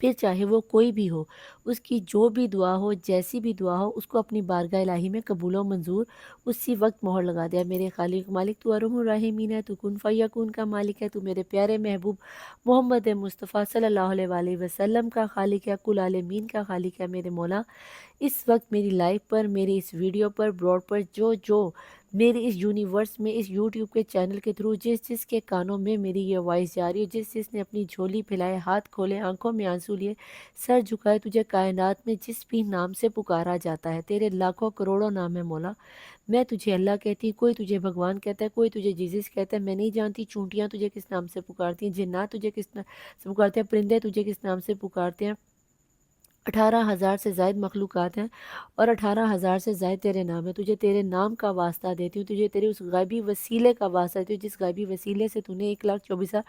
پھر چاہے وہ کوئی بھی ہو، اس کی جو بھی دعا ہو، جیسی بھی دعا ہو، اس کو اپنی بارگاہ الہی میں قبول و منظور اسی وقت مہر لگا دیا۔ میرے خالق مالک تو ارحم الراحمین ہے، تو کن فیکون کا مالک ہے، تو میرے پیارے محبوب محمد مصطفیٰ صلی اللہ علیہ وآلہ وسلم کا خالق ہے، کل عالمین کا خالق ہے۔ میرے مولا اس وقت میری لائف پر، میری اس ویڈیو پر، براڈ پر جو میری اس یونیورس میں، اس یوٹیوب کے چینل کے تھرو جس کے کانوں میں میری یہ وائس جا رہی ہے، جس نے اپنی جھولی پھیلائے، ہاتھ کھولے، آنکھوں میں آنسو لیے، سر جھکائے، تجھے کائنات میں جس بھی نام سے پکارا جاتا ہے، تیرے لاکھوں کروڑوں نام ہے مولا، میں تجھے اللہ کہتی ہوں، کوئی تجھے بھگوان کہتا ہے، کوئی تجھے جیزس کہتا ہے، میں نہیں جانتی چونٹیاں تجھے کس نام سے پکارتی ہیں، جنات تجھے کس نام سے پکارتے ہیں، پرندے تجھے کس نام سے پکارتے ہیں، 18,000 سے زائد مخلوقات ہیں اور 18,000 سے زائد تیرے نام ہے، تجھے تیرے نام کا واسطہ دیتی ہوں، تجھے تیرے اس غیبی وسیلے کا واسطہ دیتی ہوں، جس غیبی وسیلے سے تو نے 1,24,000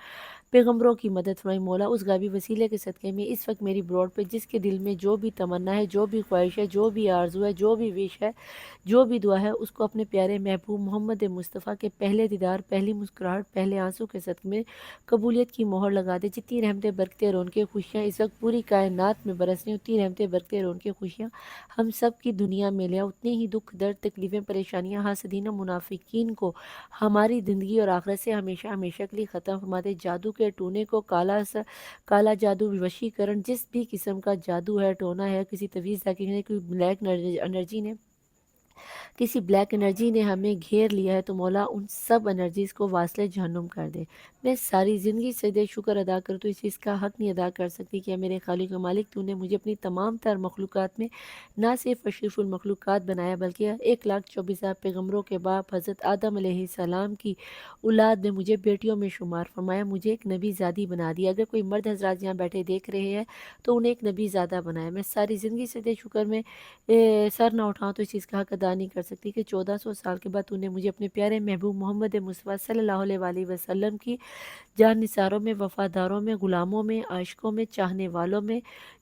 پیغمبروں کی مدد فرمائی۔ مولا اس غیبی وسیلے کے صدقے میں اس وقت میری براڈ پہ جس کے دل میں جو بھی تمنا ہے، جو بھی خواہش ہے، جو بھی آرزو ہے، جو بھی وش ہے، جو بھی دعا ہے، اس کو اپنے پیارے محبوب محمد مصطفیٰ کے پہلے دیدار، پہلی مسکراہٹ، پہلے آنسو کے صدقے میں قبولیت کی مہر لگا دے۔ جتنی رحمتیں، برکتیں، رونقیں، خوشیاں اس وقت پوری کائنات میں برس رہی ہیں، اتنی رحمتیں، برکتیں، رونقیں، خوشیاں ہم سب کی دنیا میں لے آ، اتنے ہی دکھ، درد، تکلیفیں، پریشانیاں، حاسدین و منافقین کو ہماری زندگی اور آخرت سے ہمیشہ ہمیشہ کے لیے ختم فرما دے۔ جادو کے ٹونے کو، کالا جادو، وشی کرن، جس بھی قسم کا جادو ہے، ٹونا ہے، کسی تویز نے، کوئی بلیک انرجی نے، کسی بلیک انرجی نے ہمیں گھیر لیا ہے، تو مولا ان سب انرجیز کو واصل جہنم کر دے۔ میں ساری زندگی سجدہ شکر ادا کروں تو اس چیز کا حق نہیں ادا کر سکتی کہ میرے خالق و مالک تو نے مجھے اپنی تمام تر مخلوقات میں نہ صرف اشرف المخلوقات بنایا، بلکہ 1,24,000 پیغمبروں کے باپ حضرت آدم علیہ السلام کی اولاد میں مجھے بیٹیوں میں شمار فرمایا، مجھے ایک نبی زادی بنا دیا۔ اگر کوئی مرد حضرات یہاں بیٹھے دیکھ رہے ہیں تو انہیں ایک نبی زادہ بنایا۔ میں ساری زندگی سجدہ شکر میں سر نہ اٹھاؤں تو اس چیز کا حق ادا نہیں کر سکتی کہ 1400 سال کے بعد تو نے مجھے اپنے پیارے محبوب محمد مصطفیٰ صلی اللہ علیہ وآلہ وسلم کی جان نثاروں میں، وفاداروں میں، غلاموں میں، عاشقوں میں، چاہنے والوں میں،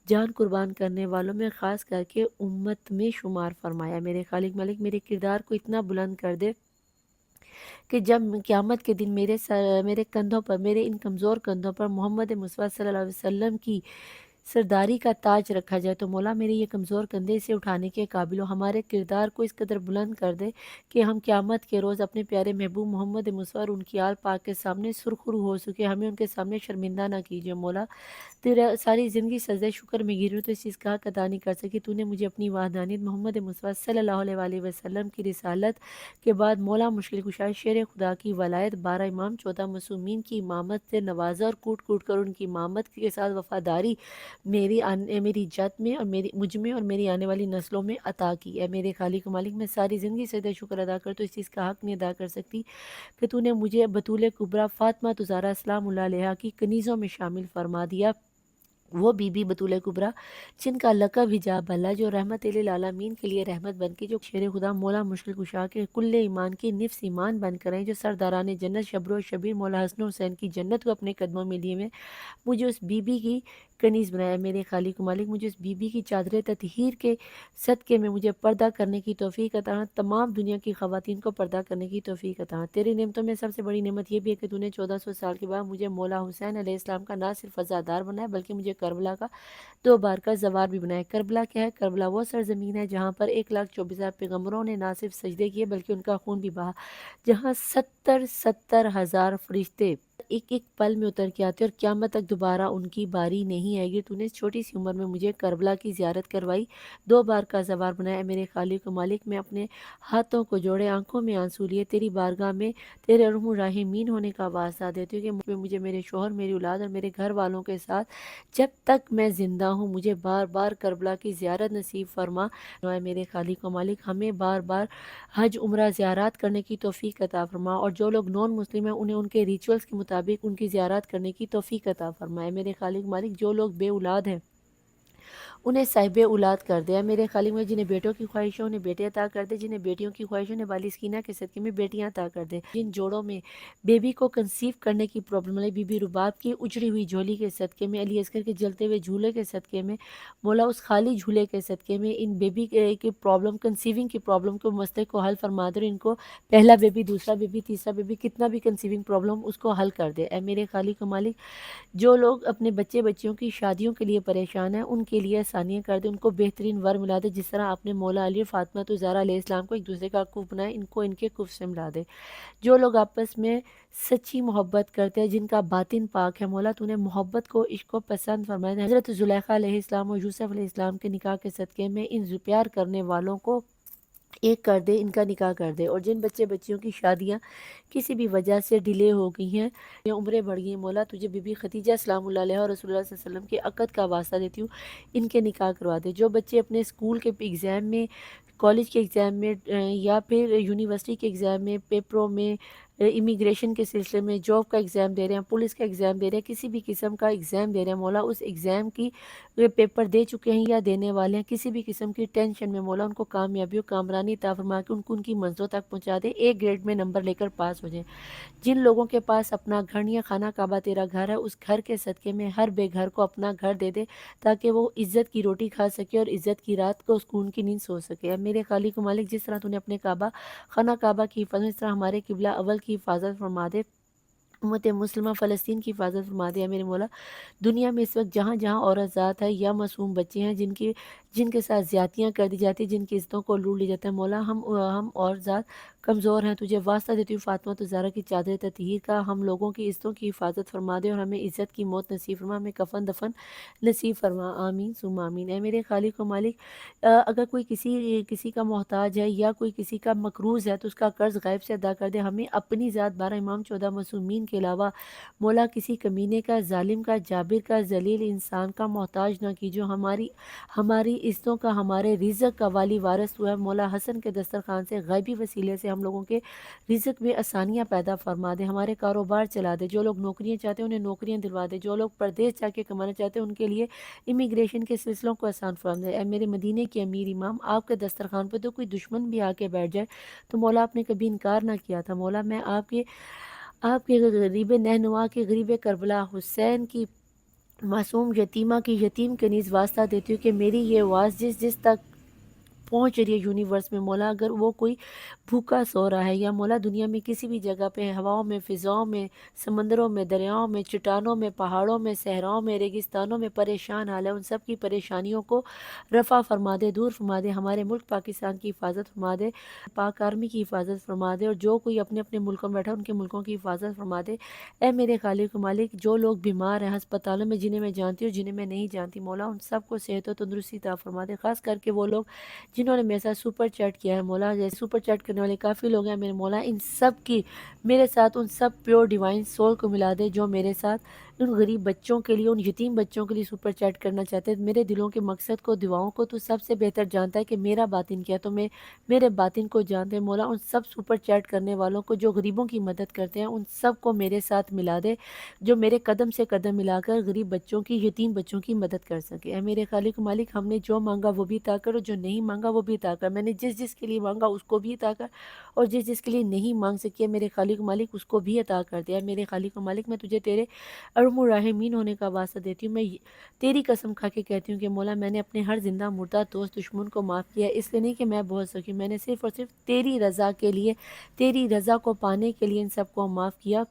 جان قربان کرنے والوں میں، خاص کر کے امت میں شمار فرمایا۔ میرے خالق مالک میرے کردار کو اتنا بلند کر دے کہ جب قیامت کے دن میرے کندھوں پر، میرے ان کمزور کندھوں پر محمد مصطفیٰ صلی اللہ علیہ وسلم کی سرداری کا تاج رکھا جائے تو مولا میرے یہ کمزور کندھے سے اٹھانے کے قابل ہو، ہمارے کردار کو اس قدر بلند کر دے کہ ہم قیامت کے روز اپنے پیارے محبوب محمد مصطفیٰ اور ان کی آل پاک کے سامنے سرخرو ہو سکے، ہمیں ان کے سامنے شرمندہ نہ کیجیے مولا۔ تیرا ساری زندگی سجدہ شکر میں گری ہوں تو اس چیز کا حق ادا نہیں کر سکی، تو نے مجھے اپنی وحدانیت محمد مصطفیٰ صلی اللہ علیہ وآلہ وسلم کی رسالت کے بعد مولا مشکل کشا شیر خدا کی ولایت، 12 امام، 14 معصومین کی امامت سے نوازا اور کوٹ کوٹ کر ان کی امامت کے ساتھ وفاداری میری جد میں اور مجھ میں اور میری آنے والی نسلوں میں عطا کی ہے۔ میرے خالق و مالک میں ساری زندگی سجدہ شکر ادا کر تو اس چیز کا حق نہیں ادا کر سکتی کہ تو نے مجھے بطول کبریٰ فاطمہ زہرا سلام اللہ علیہا کی کنیزوں میں شامل فرما دیا، وہ بی بی بطول کبریٰ جن کا لقب حجاب اللہ، جو رحمت للعالمین کے لیے رحمت بن کے، جو شیر خدا مولا مشکل کشا کے کل ایمان کی نفس ایمان بن کر ہیں، جو سرداران جنت شبر و شبیر مولا حسن و حسین کی جنت کو اپنے قدموں میں لیے ہوئے، مجھے اس بی بی کی کنیز بنایا۔ میرے خالق و مالک مجھے اس بی بی کی چادر تطہیر کے صدقے میں مجھے پردہ کرنے کی توفیق عطا، تمام دنیا کی خواتین کو پردہ کرنے کی توفیق عطا۔ تیری نعمتوں میں سب سے بڑی نعمت یہ بھی ہے کہ تو نے 1400 سال کے بعد مجھے مولا حسین علیہ السلام کا نہ صرف عزادار بنایا بلکہ مجھے کربلا کا 2 بار کا زوار بھی بنایا۔ کربلا کیا ہے؟ کربلا وہ سرزمین ہے جہاں پر 1,24,000 پیغمبروں نے نہ صرف سجدے کیے بلکہ ان کا خون بھی بہا، جہاں 70,000 فرشتے ایک ایک پل میں اتر کے آتے اور قیامت تک دوبارہ ان کی باری نہیں آئے گی۔ تو نے اس چھوٹی سی عمر میں مجھے کربلا کی زیارت کروائی، 2 بار کا زوار بنایا۔ میرے خالق و مالک میں اپنے ہاتھوں کو جوڑے، آنکھوں میں آنسو لیے، تیری بارگاہ میں تیرے ارحم الراحمین ہونے کا واسطہ دیتی ہوں کہ مجھے میرے شوہر، میری اولاد اور میرے گھر والوں کے ساتھ جب تک میں زندہ ہوں مجھے بار بار کربلا کی زیارت نصیب فرما۔ میرے خالق و مالک ہمیں بار بار حج عمرہ زیارات کرنے کی توفیق عطا فرما، اور جو لوگ نان مسلم ہیں انہیں ان کے ریچولز کے مطابق ان کی زیارات کرنے کی توفیق عطا فرمائے۔ میرے خالق مالک جو لوگ بے اولاد ہیں انہیں صاحب اولاد کر دے۔ میرے خالق میں جنہیں بیٹوں کی خواہش ہے انہیں بیٹے عطا کر دے، جنہیں بیٹیوں کی خواہش ہے انہیں والی سکینہ کے صدقے میں بیٹیاں عطا کر دے۔ جن جوڑوں میں بیبی کو کنسیو کرنے کی پرابلم ہے، بی بی رباب کی اجڑی ہوئی جھولی کے صدقے میں، علی اصغر کے جلتے ہوئے جھولے کے صدقے میں، مولا اس خالی جھولے کے صدقے میں ان بیبی کی پرابلم، کنسیونگ کی پرابلم کو، مسئلے کو حل فرما دے اور ان کو پہلا بیبی، دوسرا بیبی، تیسرا بیبی، کتنا بھی کنسیونگ پرابلم اس کو حل کر دے۔ اے میرے خالق و مالک، جو لوگ اپنے بچے بچیوں کی شادیوں کے لیے پریشان ہیں ان کے لیے آسانیاں کر دے، ان کو بہترین ور ملا دے، جس طرح آپ نے مولا علی اور فاطمہ زہرا علیہ السلام کو ایک دوسرے کا کف بنایا، ان کو ان کے کف سے ملا دے۔ جو لوگ آپس میں سچی محبت کرتے ہیں، جن کا باطن پاک ہے، مولا تو نے محبت کو، عشق کو پسند فرمایا۔ حضرت زلیخا علیہ السلام اور یوسف علیہ السلام کے نکاح کے صدقے میں ان پیار کرنے والوں کو ایک کر دے، ان کا نکاح کر دے۔ اور جن بچے بچیوں کی شادیاں کسی بھی وجہ سے ڈیلے ہو گئی ہیں یا عمریں بڑھ گئی ہیں، مولا تجھے بی بی خدیجہ سلام اللہ علیہ اور رسول اللہ صلی اللہ علیہ وسلم کے عقد کا واسطہ دیتی ہوں، ان کے نکاح کروا دے۔ جو بچے اپنے اسکول کے ایگزام میں، کالج کے ایگزام میں یا پھر یونیورسٹی کے ایگزام میں، پیپروں میں، امیگریشن کے سلسلے میں، جاب کا ایگزام دے رہے ہیں، پولیس کا ایگزام دے رہے ہیں، کسی بھی قسم کا ایگزام دے رہے ہیں، مولا اس ایگزام کی پیپر دے چکے ہیں یا دینے والے ہیں، کسی بھی قسم کی ٹینشن میں مولا ان کو کامیابی و کامرانی عطا فرما کے ان کی منزلوں تک پہنچا دے، ایک گریڈ میں نمبر لے کر پاس ہو جائیں۔ جن لوگوں کے پاس اپنا گھر نہیں ہے، خانہ کعبہ تیرا گھر ہے، اس گھر کے صدقے میں ہر بے گھر کو اپنا گھر دے دے تاکہ وہ عزت کی روٹی کھا سکے اور عزت کی رات کو سکون کی نیند سو سکے۔ اب میرے خالق و مالک، جس طرح تو نے اپنے کعبہ، خانہ کعبہ کی حفاظت، اس طرح ہمارے قبلہ اول کی حفاظت فرما دے، امت مسلمہ فلسطین کی حفاظت فرما دیا میرے مولا۔ دنیا میں اس وقت جہاں جہاں عورت ذات ہے یا معصوم بچے ہیں جن کے ساتھ زیادتیاں کر دی جاتی ہیں، جن کی عزتوں کو لوٹ لی جاتا ہے، مولا ہم اور ذات کمزور ہیں، تجھے واسطہ دیتی ہوں فاطمہ زہرا کی چادر تطہیر کا، ہم لوگوں کی عزتوں کی حفاظت فرما دے اور ہمیں عزت کی موت نصیب فرما، ہمیں کفن دفن نصیب فرما، آمین ثم آمین۔ اے میرے خالق و مالک، اگر کوئی کسی کا محتاج ہے یا کوئی کسی کا مقروض ہے تو اس کا قرض غیب سے ادا کر دے، ہمیں اپنی ذات 12 امام 14 معصومین کے علاوہ مولا کسی کمینے کا، ظالم کا، جابر کا، ذلیل انسان کا محتاج نہ کی، جو ہماری عزتوں کا، ہمارے رزق کا والی وارث ہوا ہے، مولا حسن کے دسترخوان سے غیبی وسیلے سے ہم لوگوں کے رزق میں آسانیاں پیدا فرما دے، ہمارے کاروبار چلا دے، جو لوگ نوکریاں چاہتے ہیں انہیں نوکریاں دلوا دے، جو لوگ پردیس جا کے کمانا چاہتے ہیں ان کے لیے امیگریشن کے سلسلوں کو آسان فرما دے۔ اے میرے مدینے کے امیر امام، آپ کے دسترخوان پہ تو کوئی دشمن بھی آ کے بیٹھ جائے تو مولا آپ نے کبھی انکار نہ کیا تھا، مولا میں آپ کے غریب نہنوا کے، غریب کربلا حسین کی معصوم یتیمہ کی، یتیم کے نیز واسطہ دیتی ہوں کہ میری یہ آواز جس تک پہنچ رہی ہے یونیورس میں، مولا اگر وہ کوئی بھوکا سو رہا ہے یا مولا دنیا میں کسی بھی جگہ پہ، ہواؤں میں، فضاؤں میں، سمندروں میں، دریاؤں میں، چٹانوں میں، پہاڑوں میں، صحراؤں میں، ریگستانوں میں پریشان حال ہے، ان سب کی پریشانیوں کو رفع فرما دے، دور فرما دے، ہمارے ملک پاکستان کی حفاظت فرما دے، پاک آرمی کی حفاظت فرما دے، اور جو کوئی اپنے اپنے ملکوں میں بیٹھا ان کے ملکوں کی حفاظت فرما دے۔ اے میرے خالق و مالک، جو لوگ بیمار ہیں ہسپتالوں میں، جنہیں میں جانتی ہوں جنہیں میں نہیں جانتی، مولا ان سب کو صحت و تندرستی عطا فرما دے، خاص کر کے وہ لوگ جنہوں نے میرے ساتھ سپر چیٹ کیا ہے، مولا جیسے سپر چیٹ کرنے والے کافی لوگ ہیں میرے مولا، ان سب کی میرے ساتھ ان سب پیور ڈیوائن سول کو ملا دے جو میرے ساتھ ان غریب بچوں کے لیے، ان یتیم بچوں کے لیے سپر چیٹ کرنا چاہتے ہیں، میرے دلوں کے مقصد کو، دعاؤں کو تو سب سے بہتر جانتا ہے کہ میرا باطن کیا ہے، تو میں میرے باطن کو جانتے ہیں مولا، ان سب سپر چیٹ کرنے والوں کو جو غریبوں کی مدد کرتے ہیں ان سب کو میرے ساتھ ملا دے، جو میرے قدم سے قدم ملا کر غریب بچوں کی، یتیم بچوں کی مدد کر سکے۔ اے میرے خالق مالک، ہم نے جو مانگا وہ بھی عطا کر اور جو نہیں مانگا وہ بھی عطا کر، میں نے جس کے لیے مانگا اس کو بھی عطا کر اور جس کے لیے نہیں مانگ سکی میرے خالق مالک اس کو بھی عطا کر دیا۔ میرے خالق مالک، میں تجھے تیرے ارحم الراحمین ہونے کا واسطہ دیتی ہوں، میں تیری قسم کھا کے کہتی ہوں کہ مولا میں نے اپنے ہر زندہ مردہ دوست دشمن کو معاف کیا، اس لیے نہیں کہ میں بہت سکی، میں نے صرف اور صرف تیری رضا کے لیے، تیری رضا کو پانے کے لیے ان سب کو معاف کیا۔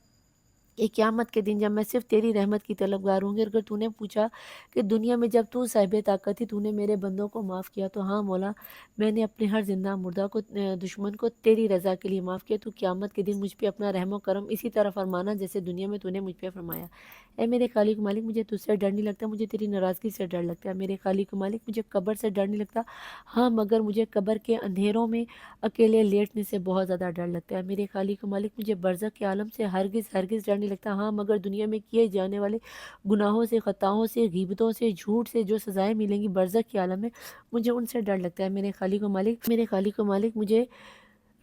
یہ قیامت کے دن جب میں صرف تیری رحمت کی طلبگار ہوں گی، اگر تو نے پوچھا کہ دنیا میں جب تو صاحب طاقت تھی تو نے میرے بندوں کو معاف کیا، تو ہاں مولا میں نے اپنے ہر زندہ مردہ کو، دشمن کو تیری رضا کے لیے معاف کیا، تو قیامت کے دن مجھ پہ اپنا رحم و کرم اسی طرح فرمانا جیسے دنیا میں تو نے مجھ پہ فرمایا۔ اے میرے خالق مالک، مجھے تجھ سے ڈر نہیں لگتا، مجھے تیری ناراضگی سے ڈر لگتا ہے۔ میرے خالق مالک، مجھے قبر سے ڈر نہیں لگتا، ہاں مگر مجھے قبر کے اندھیروں میں اکیلے لیٹنے سے بہت زیادہ ڈر لگتا ہے۔ میرے خالق مالک، مجھے برزخ کے عالم سے ہرگز ڈر نہیں لگتا، ہاں مگر دنیا میں کیے جانے والے گناہوں سے، خطاؤں سے، غیبتوں سے، جھوٹ سے جو سزائیں ملیں گی برزخ کے عالم میں، مجھے ان سے ڈر لگتا ہے۔ میرے خالق و مالک، مجھے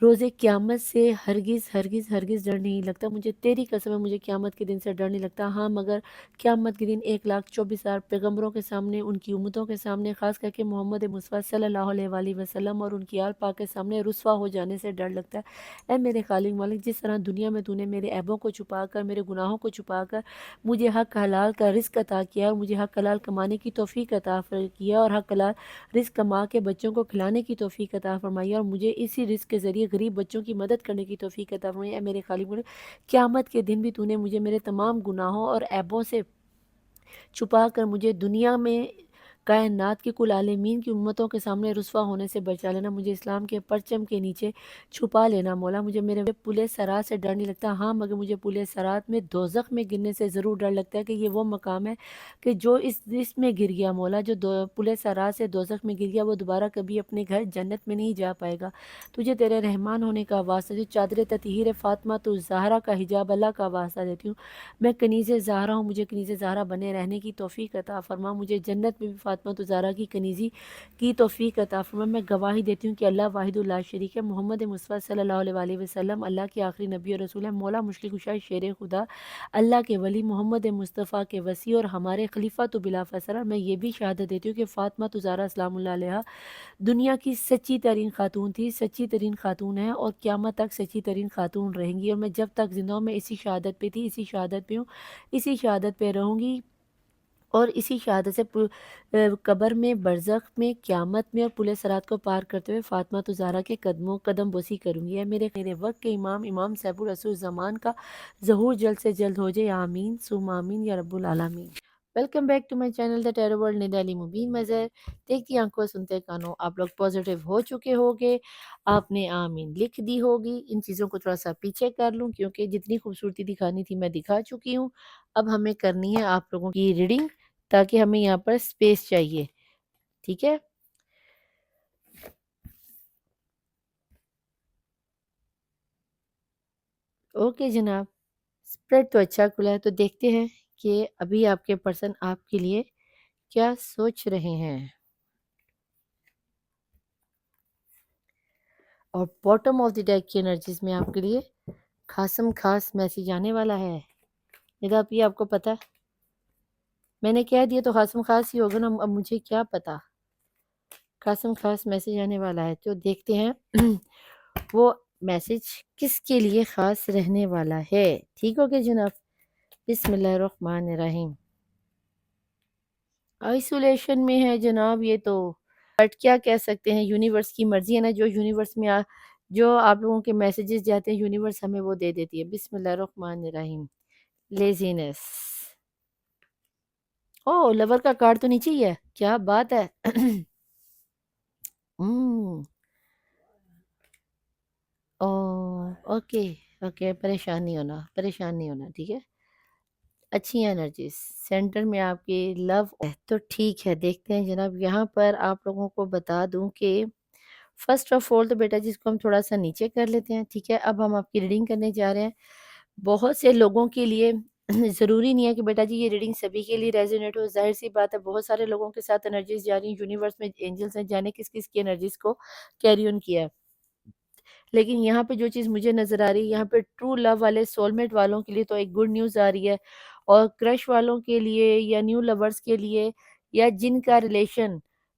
روزے قیامت سے ہرگز ہرگز ہرگز ڈر نہیں لگتا مجھے، تیری قسم ہے مجھے قیامت کے دن سے ڈر نہیں لگتا۔ ہاں مگر قیامت کے دن 1,24,000 پیغمبروں کے سامنے، ان کی امتوں کے سامنے، خاص کر کے محمد مصطفیٰ صلی اللہ علیہ وآلہ وسلم اور ان کی آل پاک کے سامنے رسوا ہو جانے سے ڈر لگتا ہے۔ اے میرے خالق مالک، جس طرح دنیا میں تو نے میرے عیبوں کو چھپا کر، میرے گناہوں کو چھپا کر مجھے حق حلال کا رزق عطا کیا اور مجھے حق حلال کمانے کی توفیق عطا کیا اور حق حلال رزق کما کے بچوں کو کھلانے کی توفیق عطا فرمائی اور مجھے اسی رزق کے ذریعے غریب بچوں کی مدد کرنے کی توفیق عطا فرمائی۔ اے میرے خالق مالک، قیامت کے دن بھی تو نے مجھے میرے تمام گناہوں اور عیبوں سے چھپا کر مجھے دنیا میں کائنات کی کل عالمین کی امتوں کے سامنے رسوا ہونے سے بچا لینا، مجھے اسلام کے پرچم کے نیچے چھپا لینا مولا۔ مجھے میرے پلے سرات سے ڈر نہیں لگتا، ہاں مگر مجھے پلے سرات میں دوزخ میں گرنے سے ضرور ڈر لگتا ہے کہ یہ وہ مقام ہے کہ جو اس میں گر گیا مولا، جو پلے سرات سے دوزخ میں گر گیا وہ دوبارہ کبھی اپنے گھر جنت میں نہیں جا پائے گا۔ تجھے تیرے رحمان ہونے کا واسطہ، جو چادر تطہیر فاطمہ تو زہرا کا حجاب اللہ کا واسطہ دیتی ہوں، میں کنیز زہرا ہوں، مجھے کنیز زہرا بنے رہنے کی توفیق عطا فرما، مجھے جنت میں بھی فاطمہ تو زہرا کی کنیزی کی توفیق عطا فرما۔ میں گواہی دیتی ہوں کہ اللہ واحد لا شریک ہے، محمد مصطفیٰ صلی اللہ علیہ وآلہ وسلم اللہ کے آخری نبی اور رسول ہے، مولا مشکل کشا شیر خدا، اللہ کے ولی، محمد مصطفیٰ کے وصی اور ہمارے خلیفہ تو بلا فیصلہ۔ میں یہ بھی شہادت دیتی ہوں کہ فاطمہ تو زہرا سلام اللہ علیہا دنیا کی سچی ترین خاتون تھی، سچی ترین خاتون ہے اور قیامت تک سچی ترین خاتون رہیں گی، اور میں جب تک زندہ ہوں میں اسی شہادت پہ تھی، اسی شہادت پہ ہوں، اسی شہادت پہ رہوں گی اور اسی شہادت سے قبر میں، برزخ میں، قیامت میں اور پل صراط کو پار کرتے ہوئے فاطمہ تو زہرا کے قدم بوسی کروں گی۔ اے میرے وقت کے امام صاحب الرسول زمان کا ظہور جلد سے جلد ہو جائے، آمین ثم آمین یا رب العالمین۔ Welcome back to my channel the tarot world نید علی مبین مظہر۔ دیکھتی آنکھوں سنتے کانوں، آپ لوگ پازیٹیو ہو چکے ہوگے، آپ نے آمین لکھ دی ہوگی۔ ان چیزوں کو تھوڑا سا پیچھے کر لوں کیونکہ جتنی خوبصورتی دکھانی تھی میں دکھا چکی ہوں، اب ہمیں کرنی ہے آپ لوگوں کی ریڈنگ، تاکہ ہمیں یہاں پر سپیس چاہیے، ٹھیک ہے؟ اوکے جناب، اسپریڈ تو اچھا کھلا ہے، تو دیکھتے ہیں کہ ابھی آپ کے پرسن آپ کے لیے کیا سوچ رہے ہیں۔ اور باٹم آف دی ڈیک کی انرجیز میں آپ کے لیے خاص میسیج آنے والا ہے۔ یہ آپ یہ آپ کو پتا ہے، میں نے کہہ دیا تو خاص ہی ہوگا نا، اب مجھے کیا پتا، خاص میسیج آنے والا ہے، تو دیکھتے ہیں وہ میسیج کس کے لیے خاص رہنے والا ہے۔ ٹھیک ہو گیا جناب، بسم اللہ الرحمن الرحیم۔ آئسولیشن میں ہے جناب یہ تو، بٹ کیا کہہ سکتے ہیں، یونیورس کی مرضی ہے نا، جو یونیورس میں جو آپ لوگوں کے میسیجز جاتے ہیں یونیورس ہمیں وہ دے دیتی ہے۔ بسم اللہ الرحمن الرحیم۔ لیزینس، او لور کا کارڈ تو نیچے ہی ہے، کیا بات ہے۔ اوکے پریشان نہیں ہونا ٹھیک ہے، اچھی انرجیز سینٹر میں آپ کی لو ہے تو ٹھیک ہے۔ دیکھتے ہیں جناب، یہاں پر آپ لوگوں کو بتا دوں کہ فرسٹ آف آل تو بیٹا جس کو ہم تھوڑا سا نیچے کر لیتے ہیں، ٹھیک ہے؟ اب ہم آپ کی ریڈنگ کرنے جا رہے ہیں۔ بہت سے لوگوں کے لیے ضروری نہیں ہے کہ بیٹا جی یہ ریڈنگ سبھی کے لیے ریزونیٹ ہو، ظاہر سی بات ہے بہت سارے لوگوں کے ساتھ انرجیز جا رہی ہیں، یونیورس میں اینجلز ہیں، جانے کس کس کی انرجیز کو کیری آن کیا ہے، لیکن یہاں پہ جو چیز مجھے نظر آ رہی ہے، یہاں پہ ٹرو لو والے سول میٹ والوں کے لیے تو ایک گڈ نیوز آ رہی ہے، اور کرش والوں کے لیے یا نیو لورز کے لیے یا جن کا ریلیشن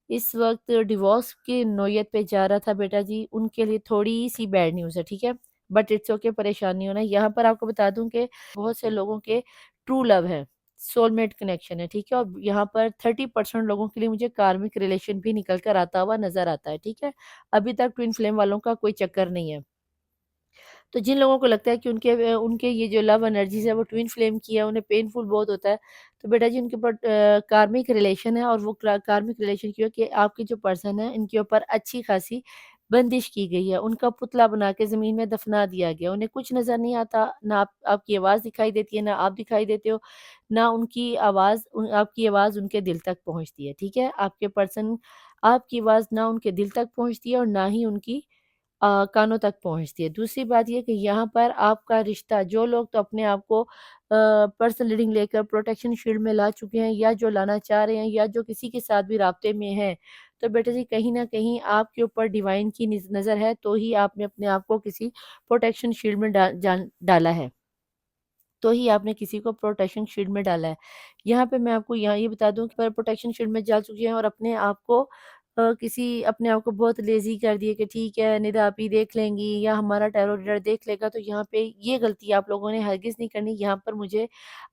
اس وقت ڈیورس کی نوعیت پہ جا رہا تھا بیٹا جی، ان کے لیے تھوڑی سی بیڈ نیوز ہے، ٹھیک ہے؟ بٹ اٹس اوکے، پریشان نہیں ہونا۔ یہاں پر آپ کو بتا دوں کہ بہت سے لوگوں کے ٹرو لو ہے، سول میٹ کنیکشن ہے، ٹھیک ہے؟ اور یہاں پر 30% لوگوں کے لیے مجھے کارمک ریلیشن بھی نکل کر آتا ہوا نظر آتا ہے، ٹھیک ہے؟ ابھی تک ٹوین فلیم والوں کا کوئی چکر نہیں ہے۔ تو جن لوگوں کو لگتا ہے کہ ان کے یہ جو لو انرجیز ہے وہ ٹوین فلیم کی ہے، انہیں پین فل بہت ہوتا ہے، تو بیٹا جی ان کے اوپر کارمک ریلیشن ہے، اور وہ کارمک ریلیشن کی ہے کہ آپ کے جو پرسن ہیں ان کے اوپر اچھی خاصی بندش کی گئی ہے، ان کا پتلا بنا کے زمین میں دفنا دیا گیا، انہیں کچھ نظر نہیں آتا، نہ آپ کی آواز دکھائی دیتی ہے، نہ آپ دکھائی دیتے ہو، نہ ان کی آواز آپ کی آواز ان کے دل تک پہنچتی ہے، ٹھیک ہے؟ آپ کے پرسن آپ کی آواز نہ ان کے دل تک پہنچتی ہے اور نہ ہی ان کی کانوں تک پہنچتی ہے۔ دوسری بات یہ کہ یہاں پر آپ کا رشتہ، جو لوگ تو اپنے آپ کو پرسنل ریڈنگ لے کر پروٹیکشن شیلڈ میں لا چکے ہیں، یا جو لانا چاہ رہے ہیں، یا جو کسی کے ساتھ بھی رابطے میں ہیں، تو بیٹا جی کہیں نہ کہیں آپ کے اوپر ڈیوائن کی نظر ہے، تو ہی آپ نے اپنے آپ کو کسی پروٹیکشن شیلڈ میں ڈالا ہے، تو ہی آپ نے کسی کو پروٹیکشن شیلڈ میں ڈالا ہے۔ یہاں پہ میں آپ کو یہاں یہ بتا دوں کہ پروٹیکشن شیلڈ میں جا چکی ہیں اور اپنے آپ کو بہت لیزی کر دیے کہ ٹھیک ہے ندا آپی دیکھ لیں گی یا ہمارا ٹیرو ریڈر دیکھ لے گا، تو یہاں پہ یہ غلطی آپ لوگوں نے ہرگز نہیں کرنی۔ یہاں پر مجھے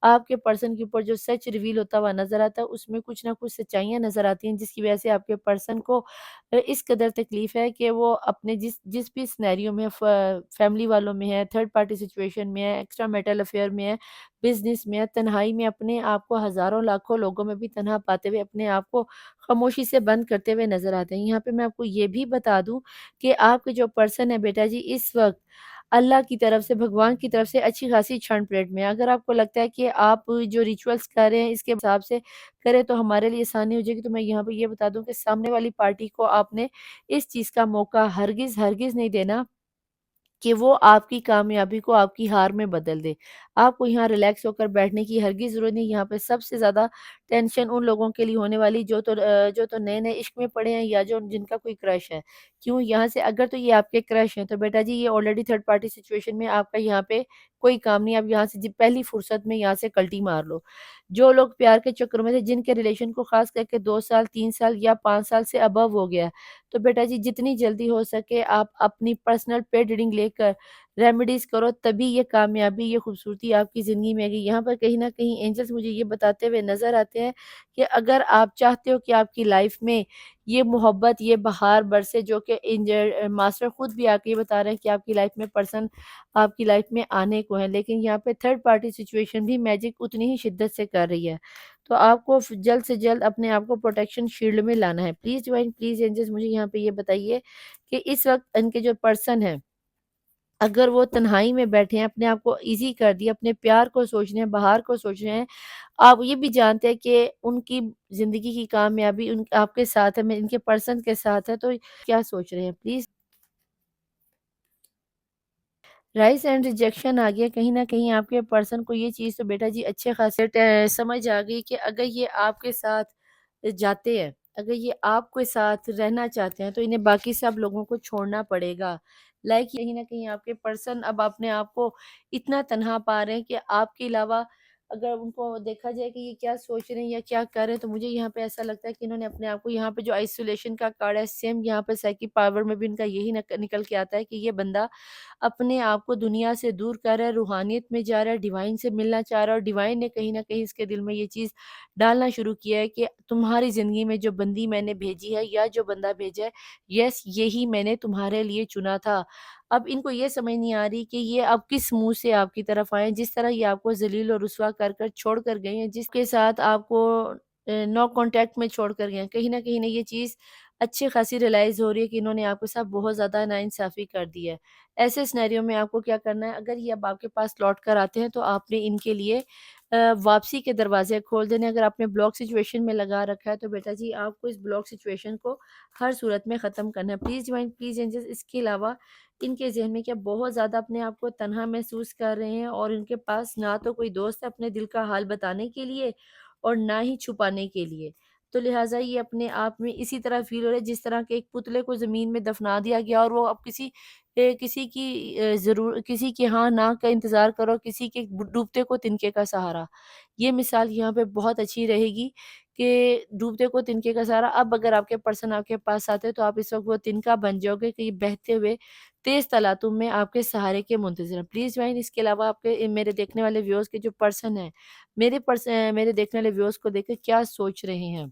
آپ کے پرسن کے اوپر جو سچ ریویل ہوتا ہوا نظر آتا ہے، اس میں کچھ نہ کچھ سچائیاں نظر آتی ہیں، جس کی وجہ سے آپ کے پرسن کو اس قدر تکلیف ہے کہ وہ اپنے جس بھی سنیریو میں فیملی والوں میں ہے، تھرڈ پارٹی سچویشن میں ہے، ایکسٹرا میٹل افیئر میں ہے، بزنس میں ہے، تنہائی میں اپنے آپ کو ہزاروں لاکھوں لوگوں میں بھی تنہا پاتے ہوئے اپنے آپ کو خاموشی سے بند کرتے ہوئے نظر آتے ہیں۔ یہاں پہ میں آپ کو یہ بھی بتا دوں کہ آپ کے جو پرسن ہے بیٹا جی، اس وقت اللہ کی طرف سے، بھگوان کی طرف سے اچھی خاصی چھان پریڈ میں ہے۔ اگر آپ کو لگتا ہے کہ آپ جو ریچولز کر رہے ہیں اس کے حساب سے کرے تو ہمارے لیے آسانی ہو جائے گی، تو میں یہاں پہ یہ بتا دوں کہ سامنے والی پارٹی کو آپ نے اس چیز کا موقع ہرگز ہرگز نہیں دینا کہ وہ آپ کی کامیابی کو آپ کی ہار میں بدل دے۔ آپ کو یہاں ریلیکس ہو کر بیٹھنے کی ہرگز ضرورت نہیں۔ یہاں پہ سب سے زیادہ ٹینشن ان لوگوں کے لیے ہونے والی جو تو نئے نئے عشق میں پڑے ہیں یا جن کا کوئی کرش ہے۔ کیوں یہاں سے اگر تو یہ آپ کے کرش ہیں تو بیٹا جی یہ آلریڈی تھرڈ پارٹی سچویشن میں آپ کا یہاں پہ کوئی کام نہیں، آپ یہاں سے پہلی فرصت میں یہاں سے کلٹی مار لو۔ جو لوگ پیار کے چکر میں تھے، جن کے ریلیشن کو خاص کر کے 2 سال 3 سال یا 5 سال سے ابو ہو گیا، تو بیٹا جی جتنی جلدی ہو سکے آپ اپنی پرسنل پیڈ ریڈنگ لے کر ریمیڈیز کرو، تبھی یہ کامیابی، یہ خوبصورتی آپ کی زندگی میں آئے گی۔ یہاں پر کہیں نہ کہیں اینجلز مجھے یہ بتاتے ہوئے نظر آتے ہیں کہ اگر آپ چاہتے ہو کہ آپ کی لائف میں یہ محبت، یہ بہار برسے، جو کہ ماسٹر خود بھی آ کے یہ بتا رہے ہیں کہ آپ کی لائف میں پرسن آپ کی لائف میں آنے کو ہیں، لیکن یہاں پہ تھرڈ پارٹی سچویشن بھی میجک اتنی ہی شدت سے کر رہی ہے۔ تو آپ کو جلد سے جلد اپنے آپ کو پروٹیکشن شیلڈ میں لانا ہے۔ پلیز ڈیوائن، پلیز اینجلز مجھے یہاں پہ یہ بتائیے کہ اس وقت ان کے جو پرسن ہیں، اگر وہ تنہائی میں بیٹھے ہیں، اپنے آپ کو ایزی کر دیا، اپنے پیار کو سوچ رہے ہیں، بہار کو سوچ رہے ہیں، آپ یہ بھی جانتے ہیں کہ ان کی زندگی کی کامیابی آپ کے ساتھ ہے، ان کے پرسن کے ساتھ ہے، تو کیا سوچ رہے ہیں پلیز؟ رائز اینڈ ریجیکشن آ گیا۔ کہیں نہ کہیں آپ کے پرسن کو یہ چیز تو بیٹا جی اچھے خاصے سمجھ آ گئی کہ اگر یہ آپ کے ساتھ جاتے ہیں، اگر یہ آپ کے ساتھ رہنا چاہتے ہیں، تو انہیں باقی سب لوگوں کو چھوڑنا پڑے گا۔ کہیں نہ کہیں آپ کے پرسن اب اپنے آپ کو اتنا تنہا پا رہے ہیں کہ آپ کے علاوہ اگر ان کو دیکھا جائے کہ یہ کیا سوچ رہے ہیں یا کیا کر رہے ہیں، تو مجھے یہاں پہ ایسا لگتا ہے کہ انہوں نے اپنے آپ کو، یہاں پہ جو آئسولیشن کا کارڈ ہے، سیم یہاں پہ سائیکی پاور میں بھی ان کا یہی نکل کے آتا ہے کہ یہ بندہ اپنے آپ کو دنیا سے دور کر رہا ہے، روحانیت میں جا رہا ہے، ڈیوائن سے ملنا چاہ رہا ہے، اور ڈیوائن نے کہیں نہ کہیں اس کے دل میں یہ چیز ڈالنا شروع کیا ہے کہ تمہاری زندگی میں جو بندی میں نے بھیجی ہے یا جو بندہ بھیجا ہے، یس یہی میں نے تمہارے لیے چنا تھا۔ اب ان کو یہ سمجھ نہیں آ رہی کہ یہ اب کس منہ سے آپ کی طرف آئے ہیں، جس طرح یہ آپ کو ذلیل اور رسوا کر کر چھوڑ کر گئے ہیں، جس کے ساتھ آپ کو نو کانٹیکٹ میں چھوڑ کر گئے ہیں، کہیں نہ کہیں یہ چیز اچھی خاصی ریلائز ہو رہی ہے کہ انہوں نے آپ کے ساتھ بہت زیادہ ناانصافی کر دی ہے۔ ایسے سنیریو میں آپ کو کیا کرنا ہے، اگر یہ اب آپ کے پاس لوٹ کر آتے ہیں تو آپ نے ان کے لیے واپسی کے دروازے کھول دینے۔ اگر آپ نے بلاک سچویشن میں لگا رکھا ہے تو بیٹا جی آپ کو اس بلاک سچویشن کو ہر صورت میں ختم کرنا ہے۔ پلیز ڈیوائن، پلیز اینجلز، اس کے علاوہ ان کے ذہن میں کیا بہت زیادہ اپنے آپ کو تنہا محسوس کر رہے ہیں، اور ان کے پاس نہ تو کوئی دوست ہے اپنے دل کا حال بتانے کے لیے اور نہ ہی چھپانے کے لیے، تو لہٰذا یہ اپنے آپ میں اسی طرح فیل ہو رہا ہے جس طرح کہ ایک پتلے کو زمین میں دفنا دیا گیا اور وہ اب کسی کی ہاں نہ کا انتظار کرو، کسی کے ڈوبتے کو تنکے کا سہارا۔ یہ مثال یہاں پہ بہت اچھی رہے گی کہ ڈوبتے کو تنکے کا سہارا۔ اب اگر آپ کے پرسن آپ کے پاس آتے تو آپ اس وقت وہ تنکا بن جاؤ گے کہ یہ بہتے ہوئے تیز تلاتم میں آپ کے سہارے کے منتظر ہیں۔ پلیز جوائن، اس کے علاوہ آپ کے میرے دیکھنے والے ویورز کے جو پرسن ہیں، میرے دیکھنے والے ویورز کو دیکھ کے کیا سوچ رہے ہیں،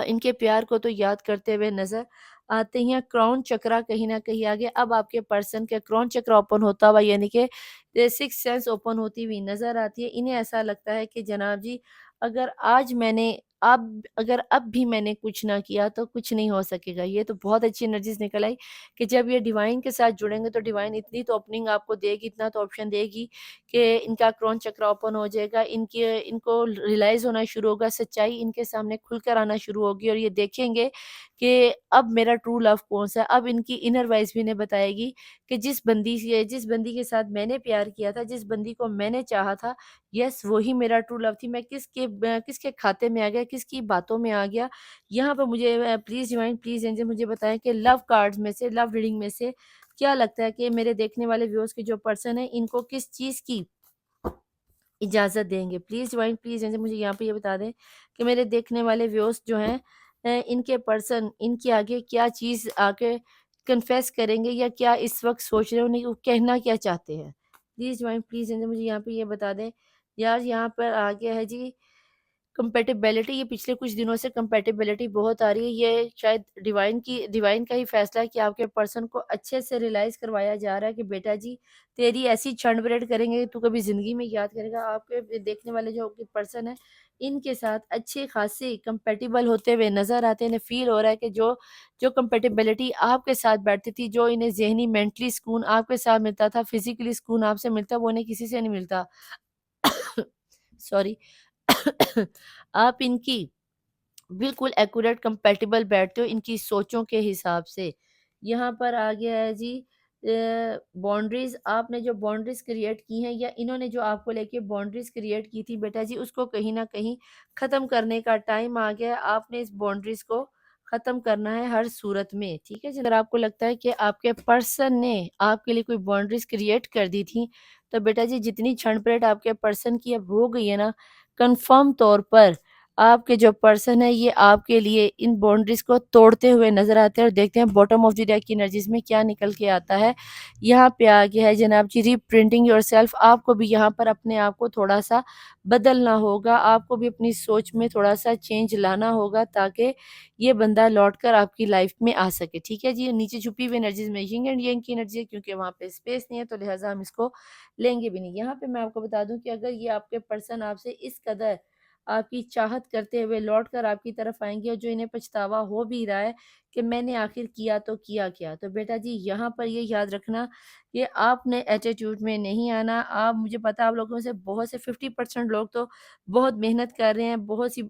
ان کے پیار کو تو یاد کرتے ہوئے نظر آتے ہیں۔ کراؤن چکرا کہیں نہ کہیں آگے اب آپ کے پرسن کے کراؤن چکرا اوپن ہوتا ہوا، یعنی کہ سکس سینس اوپن ہوتی ہوئی نظر آتی ہے۔ انہیں ایسا لگتا ہے کہ جناب جی اگر آج میں نے اب بھی میں نے کچھ نہ کیا تو کچھ نہیں ہو سکے گا۔ یہ تو بہت اچھی انرجیز نکل آئی کہ جب یہ ڈیوائن کے ساتھ جڑیں گے تو ڈیوائن اتنی تو اوپننگ آپ کو دے گی، اتنا تو آپشن دے گی کہ ان کا کراؤن چکرا اوپن ہو جائے گا، ان کو ریلائز ہونا شروع ہوگا، سچائی ان کے سامنے کھل کر آنا شروع ہوگی، اور یہ دیکھیں گے کہ اب میرا ٹرو لو کون سا ہے۔ اب ان کی انر وائز بھی انہیں بتائے گی کہ جس بندی کے ساتھ میں نے پیار کیا تھا، جس بندی کو میں نے چاہا تھا، یس وہی میرا ٹرو لو تھی۔ میں کس کے کھاتے میں آ گیا، کس کی باتوں میں آ گیا؟ یہاں پر مجھے پلیز ڈیوائن پلیز اینجل مجھے بتائیں کہ لو کارڈز میں سے، لو ریڈنگ میں سے کیا لگتا ہے کہ میرے دیکھنے والے ویورز کے جو پرسن ہیں ان کو کس چیز کی اجازت دیں گے؟ پلیز ڈیوائن پلیز اینجل مجھے یہاں پہ یہ بتا دیں کہ میرے دیکھنے والے ویورز جو ہیں ان کے پرسن ان کے آگے کیا چیز آ کے کنفیس کریں گے، یا کیا اس وقت سوچ رہے انہیں وہ کہنا کیا چاہتے ہیں؟ پلیز ڈیوائن پلیز اینجل مجھے یہاں پہ یہ بتا دیں۔ یار یہاں پر آ گیا ہے جی کمپیٹیبلٹی، یہ پچھلے کچھ دنوں سے کمپیٹیبلٹی بہت آ رہی ہے، یہ شاید ڈیوائن کا ہی فیصلہ ہے کہ آپ کے پرسن کو اچھے سے ریلائز کروایا جا رہا ہے کہ بیٹا جی تیری ایسی چھنڈ بریڈ کریں گے تو کبھی زندگی میں یاد کرے گا۔ آپ کے دیکھنے والے جو پرسن ہیں ان کے ساتھ اچھے خاصے کمپیٹیبل ہوتے ہوئے نظر آتے ہیں، انہیں فیل ہو رہا ہے کہ جو کمپیٹیبلٹی آپ کے ساتھ بیٹھتی تھی، جو انہیں ذہنی مینٹلی سکون آپ کے ساتھ ملتا تھا، فزیکلی سکون آپ سے ملتا، وہ انہیں کسی سے نہیں ملتا۔ سوری آپ ان کی بالکل ایکوریٹ کمپیٹیبل بیٹھتے ہو ان کی سوچوں کے حساب سے۔ یہاں پر آ گیا ہے جی باؤنڈریز، آپ نے جو باؤنڈریز کریٹ کی ہیں یا انہوں نے جو آپ کو لے کے باؤنڈریز کریٹ کی تھی بیٹا جی، اس کو کہیں نہ کہیں ختم کرنے کا ٹائم آ گیا ہے۔ آپ نے اس باؤنڈریز کو ختم کرنا ہے ہر صورت میں، ٹھیک ہے جی۔ اگر آپ کو لگتا ہے کہ آپ کے پرسن نے آپ کے لیے کوئی باؤنڈریز کریٹ کر دی تھی تو بیٹا جی جتنی چھنڈ پریٹ آپ کے پرسن کی اب ہو گئی ہے نا، کنفرم طور پر آپ کے جو پرسن ہے یہ آپ کے لیے ان باؤنڈریز کو توڑتے ہوئے نظر آتے ہیں، اور دیکھتے ہیں باٹم آف دی ڈیک کی انرجیز میں کیا نکل کے آتا ہے۔ یہاں پہ آ گیا ہے جناب جی ری پرنٹنگ یور سیلف، آپ کو بھی یہاں پر اپنے آپ کو تھوڑا سا بدلنا ہوگا، آپ کو بھی اپنی سوچ میں تھوڑا سا چینج لانا ہوگا تاکہ یہ بندہ لوٹ کر آپ کی لائف میں آ سکے، ٹھیک ہے جی۔ نیچے چھپی ہوئی انرجیز میں ینگ اینڈ ینگ کی انرجی ہے، کیونکہ وہاں پہ اسپیس نہیں ہے تو لہٰذا ہم اس کو لیں گے بھی نہیں۔ یہاں پہ میں آپ کو بتا دوں کہ اگر یہ آپ کے پرسن آپ سے اس قدر آپ کی چاہت کرتے ہوئے لوٹ کر آپ کی طرف آئیں گے، اور جو انہیں پچھتاوا ہو بھی رہا ہے کہ میں نے آخر کیا تو کیا کیا، تو بیٹا جی یہاں پر یہ یاد رکھنا کہ آپ نے ایٹیٹیوڈ میں نہیں آنا۔ آپ مجھے پتا آپ لوگوں سے بہت سے 50% لوگ تو بہت محنت کر رہے ہیں، بہت سی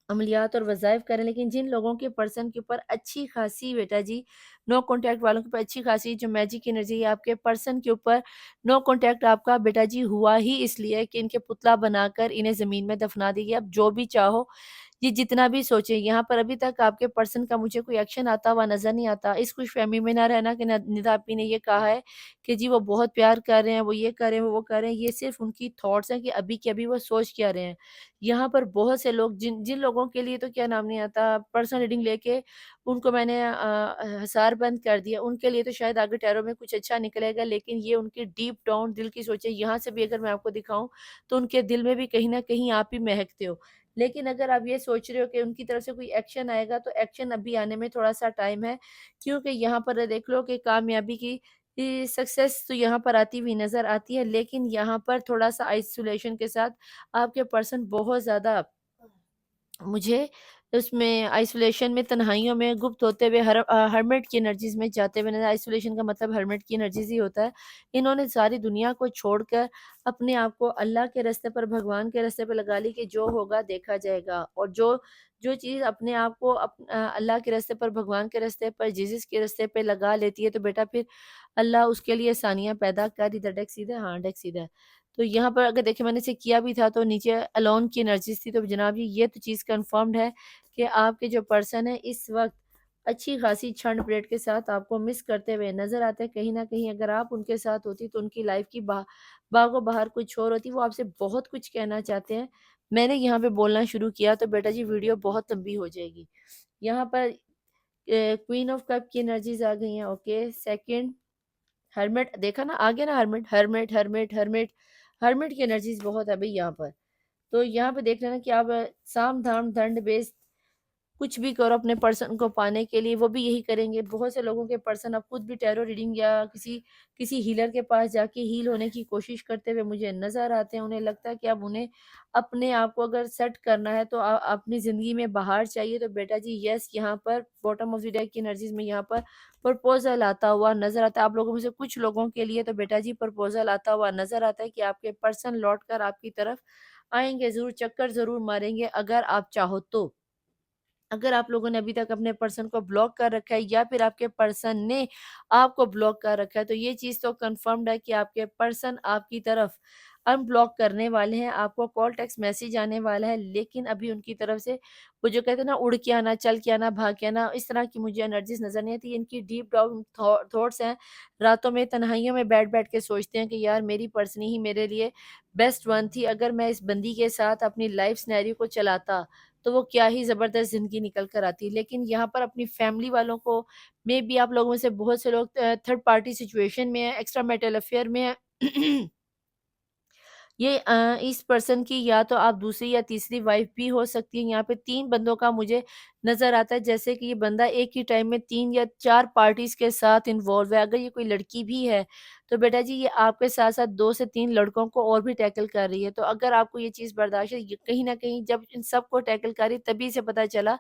عملیات اور وظائف کریں، لیکن جن لوگوں کے پرسن کے اوپر اچھی خاصی بیٹا جی نو کانٹیکٹ والوں کے اوپر اچھی خاصی جو میجک انرجی ہے آپ کے پرسن کے اوپر نو کانٹیکٹ آپ کا بیٹا جی ہوا ہی اس لیے کہ ان کے پتلا بنا کر انہیں زمین میں دفنا دیجیے۔ اب جو بھی چاہو یہ جتنا بھی سوچیں، یہاں پر ابھی تک آپ کے پرسن کا مجھے کوئی ایکشن آتا ہوا نظر نہیں آتا۔ اس خوش فہمی میں نہ رہنا کہ ندا آپی نے یہ کہا ہے کہ جی وہ بہت پیار کر رہے ہیں، وہ یہ کر رہے ہیں، وہ کر رہے ہیں، یہ صرف ان کی تھاٹس ہیں کہ ابھی کے ابھی وہ سوچ کیا رہے ہیں۔ یہاں پر بہت سے لوگ جن لوگوں کے لیے تو کیا نام نہیں آتا پرسنل ریڈنگ لے کے ان کو میں نے حصار بند کر دیا، ان کے لیے تو شاید آگے ٹیرو میں کچھ اچھا نکلے گا، لیکن یہ ان کی ڈیپ ڈاؤن دل کی سوچیں یہاں سے بھی اگر میں آپ کو دکھاؤں تو ان کے دل میں بھی کہیں نہ کہیں آپ ہی مہکتے ہو۔ لیکن اگر آپ یہ سوچ رہے ہو کہ ان کی طرف سے کوئی ایکشن آئے گا تو ایکشن ابھی آنے میں تھوڑا سا ٹائم ہے، کیونکہ یہاں پر دیکھ لو کہ کامیابی کی سکسیس تو یہاں پر آتی ہوئی نظر آتی ہے، لیکن یہاں پر تھوڑا سا آئسولیشن کے ساتھ آپ کے پرسن بہت زیادہ مجھے اس میں آئسولیشن میں تنہائیوں میں گپت ہوتے ہوئے ہرمٹ کی انرجیز میں جاتے ہوئے نظر۔ آئسولیشن کا مطلب ہرمٹ کی انرجیز ہی ہوتا ہے۔ انہوں نے ساری دنیا کو چھوڑ کر اپنے آپ کو اللہ کے راستے پر بھگوان کے راستے پر لگا لی کہ جو ہوگا دیکھا جائے گا، اور جو چیز اپنے آپ کو اللہ کے راستے پر بھگوان کے راستے پر جیزس کے راستے پہ لگا لیتی ہے تو بیٹا پھر اللہ اس کے لیے آسانیاں پیدا کر ادھر ڈیک سیدھا، ہاں ڈیک سیدھا ہے۔ تو یہاں پر اگر دیکھیں میں نے اسے کیا بھی تھا تو نیچے الون کی انرجیز تھی، تو جناب یہ تو چیز کنفرمڈ ہے کہ آپ کے جو پرسن ہے اس وقت اچھی خاصی چھنڈ پریڈ کے ساتھ آپ کو مس کرتے ہوئے نظر آتے ہیں۔ کہیں نہ کہیں اگر آپ ان کے ساتھ ہوتی تو ان کی لائف کی باغ و بہار کچھ اور ہوتی، وہ آپ سے بہت کچھ کہنا چاہتے ہیں۔ میں نے یہاں پہ بولنا شروع کیا تو بیٹا جی ویڈیو بہت لمبی ہو جائے گی۔ یہاں پر کوئین آف کپ کی انرجیز آ گئی ہیں، اوکے سیکنڈ ہرمٹ دیکھا نا آگے نا، hermit hermit hermit hermit hermit کی انرجیز بہت ہے بھئی یہاں پر۔ تو یہاں پہ دیکھ لینا کہ آپ سام دھام دنڈ بیس کچھ بھی کرو اپنے پرسن کو پانے کے لیے، وہ بھی یہی کریں گے۔ بہت سے لوگوں کے پرسن اب خود بھی ٹیرو ریڈنگ یا کسی ہیلر کے پاس جا کے ہیل ہونے کی کوشش کرتے ہوئے مجھے نظر آتے ہیں۔ انہیں لگتا ہے کہ اب انہیں اپنے آپ کو اگر سیٹ کرنا ہے تو اپنی زندگی میں بہار چاہیے، تو بیٹا جی یس یہاں پر باٹم آف دی ڈیک کی انرجیز میں یہاں پر پرپوزل آتا ہوا نظر آتا ہے۔ آپ لوگوں میں سے کچھ لوگوں کے لیے تو بیٹا جی پرپوزل آتا ہوا نظر آتا ہے کہ آپ کے پرسن لوٹ کر آپ کی طرف آئیں گے، ضرور چکر ضرور ماریں گے اگر آپ چاہو تو۔ اگر آپ لوگوں نے ابھی تک اپنے پرسن کو بلاک کر رکھا ہے یا پھر آپ کے پرسن نے آپ کو بلاک کر رکھا ہے تو یہ چیز تو کنفرمڈ ہے کہ آپ کے پرسن آپ کی طرف ان بلاک کرنے والے ہیں، آپ کو کال ٹیکسٹ میسیج آنے والا ہے، لیکن ابھی ان کی طرف سے وہ جو کہتے ہیں نا اڑ کے آنا، چل کے آنا، بھاگ کے آنا، اس طرح کی مجھے انرجیز نظر نہیں آتی۔ ان کی ڈیپ ڈاؤن تھاٹس ہیں، راتوں میں تنہائیوں میں بیٹھ بیٹھ کے سوچتے ہیں کہ یار میری پرسنی ہی میرے لیے بیسٹ ون تھی، اگر میں اس بندی کے ساتھ اپنی لائف سنیریو کو چلاتا تو وہ کیا ہی زبردست زندگی نکل کر آتی۔ لیکن یہاں پر اپنی فیملی والوں کو، میں بھی آپ لوگوں میں سے بہت سے لوگ تھرڈ پارٹی سچویشن میں ہیں، ایکسٹرا میٹل افیئر میں ہیں یہ اس پرسن کی یا تو آپ دوسری یا تیسری وائف بھی ہو سکتی ہیں۔ یہاں پہ 3 بندوں کا مجھے نظر آتا ہے، جیسے کہ یہ بندہ ایک ہی ٹائم میں 3 یا 4 پارٹیز کے ساتھ انوالو ہے۔ اگر یہ کوئی لڑکی بھی ہے تو بیٹا جی یہ آپ کے ساتھ ساتھ 2 سے 3 لڑکوں کو اور بھی ٹیکل کر رہی ہے۔ تو اگر آپ کو یہ چیز برداشت ہے، یہ کہیں نہ کہیں جب ان سب کو ٹیکل کر رہی تبھی سے پتہ چلا